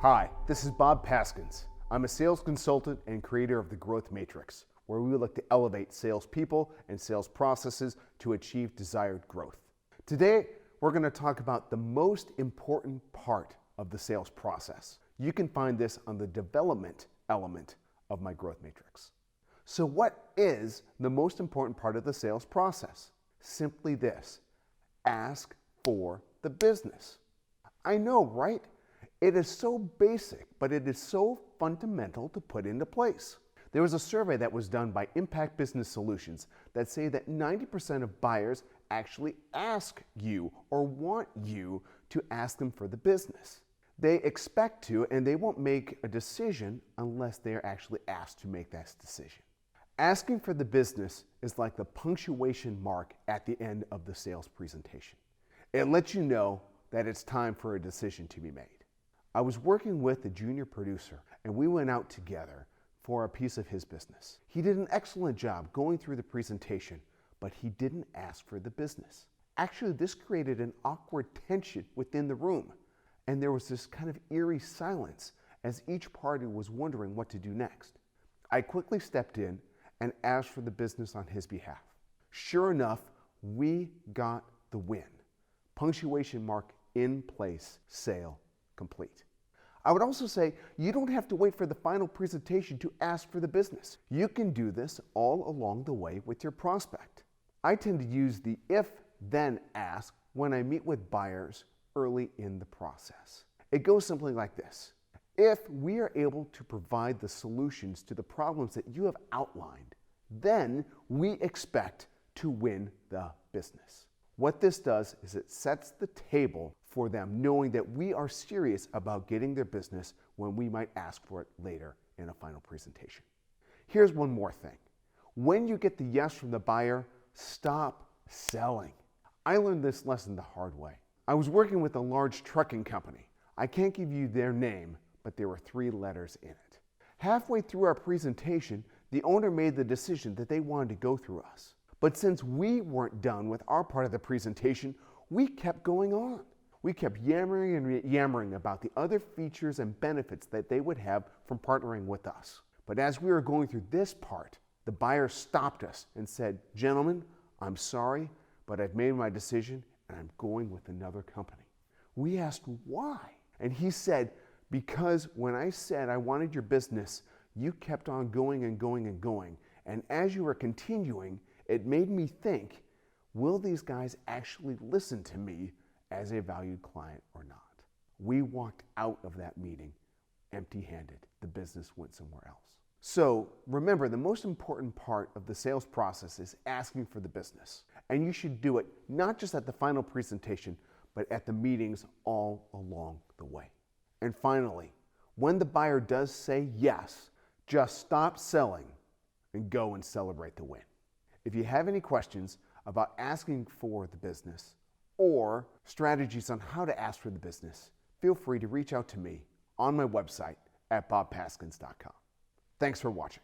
Hi, this is Bob Paskins. I'm a sales consultant and creator of the Growth Matrix, where we look to elevate salespeople and sales processes to achieve desired growth. Today, we're going to talk about the most important part of the sales process. You can find this on the development element of my Growth Matrix. So what is the most important part of the sales process? Simply this: ask for the business. I know, right? It is so basic, but it is so fundamental to put into place. There was a survey that was done by Impact Business Solutions that say that 90% of buyers actually ask you or want you to ask them for the business. They expect to, and they won't make a decision unless they are actually asked to make that decision. Asking for the business is like the punctuation mark at the end of the sales presentation. It lets you know that it's time for a decision to be made. I was working with a junior producer, and we went out together for a piece of his business. He did an excellent job going through the presentation, but he didn't ask for the business. Actually, this created an awkward tension within the room, and there was this kind of eerie silence as each party was wondering what to do next. I quickly stepped in and asked for the business on his behalf. Sure enough, we got the win. Punctuation mark in place, sale complete. I would also say you don't have to wait for the final presentation to ask for the business. You can do this all along the way with your prospect. I tend to use the if then ask when I meet with buyers early in the process. It goes something like this: if we are able to provide the solutions to the problems that you have outlined, then we expect to win the business. What this does is it sets the table for them, knowing that we are serious about getting their business when we might ask for it later in a final presentation. Here's one more thing. When you get the yes from the buyer, stop selling. I learned this lesson the hard way. I was working with a large trucking company. I can't give you their name, but there were 3 letters in it. Halfway through our presentation, the owner made the decision that they wanted to go through us. But since we weren't done with our part of the presentation, we kept going on. We kept yammering and yammering about the other features and benefits that they would have from partnering with us. But as we were going through this part, the buyer stopped us and said, "Gentlemen, I'm sorry, but I've made my decision and I'm going with another company." We asked why, and he said, "Because when I said I wanted your business, you kept on going and going and going. And as you were continuing, it made me think, will these guys actually listen to me as a valued client or not?" We walked out of that meeting empty-handed. The business went somewhere else. So remember, the most important part of the sales process is asking for the business. And you should do it not just at the final presentation, but at the meetings all along the way. And finally, when the buyer does say yes, just stop selling and go and celebrate the win. If you have any questions about asking for the business or strategies on how to ask for the business, feel free to reach out to me on my website at bobpaskins.com. Thanks for watching.